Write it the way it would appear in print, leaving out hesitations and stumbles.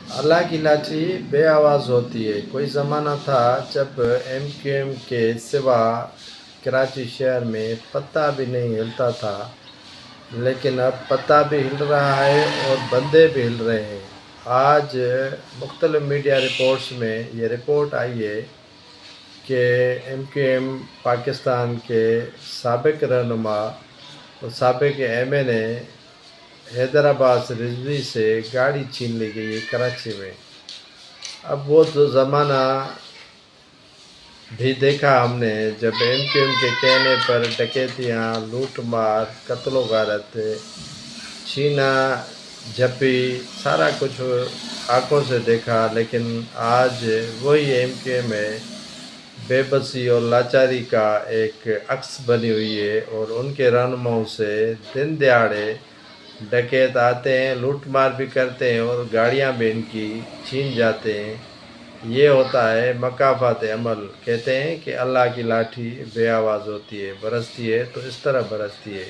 اللہ کی لاٹھی بے آواز ہوتی ہے۔ کوئی زمانہ تھا جب ایم کیو ایم کے سوا کراچی شہر میں پتہ بھی نہیں ہلتا تھا، لیکن اب پتہ بھی ہل رہا ہے اور بندے بھی ہل رہے ہیں۔ آج مختلف میڈیا رپورٹس میں یہ رپورٹ آئی ہے کہ ایم کیو ایم پاکستان کے سابق رہنما اور سابق ایم این اے حیدرآباد رضوی سے گاڑی چھین لی گئی ہے کراچی میں۔ اب وہ تو زمانہ بھی دیکھا ہم نے جب ایم کیو ایم کے کہنے پر ڈکیتیاں، لوٹ مار، قتل و غارت، چھینا جھپی، سارا کچھ آنکھوں سے دیکھا، لیکن آج وہی ایم کیو ایم ہے بے بسی اور لاچاری کا ایک عکس بنی ہوئی ہے، اور ان کے رہنماؤں سے دن دہاڑے ڈکیت آتے ہیں، لوٹ مار بھی کرتے ہیں اور گاڑیاں بھی ان کی چھین جاتے ہیں۔ یہ ہوتا ہے مکافات عمل۔ کہتے ہیں کہ اللہ کی لاٹھی بے آواز ہوتی ہے، برستی ہے تو اس طرح برستی ہے۔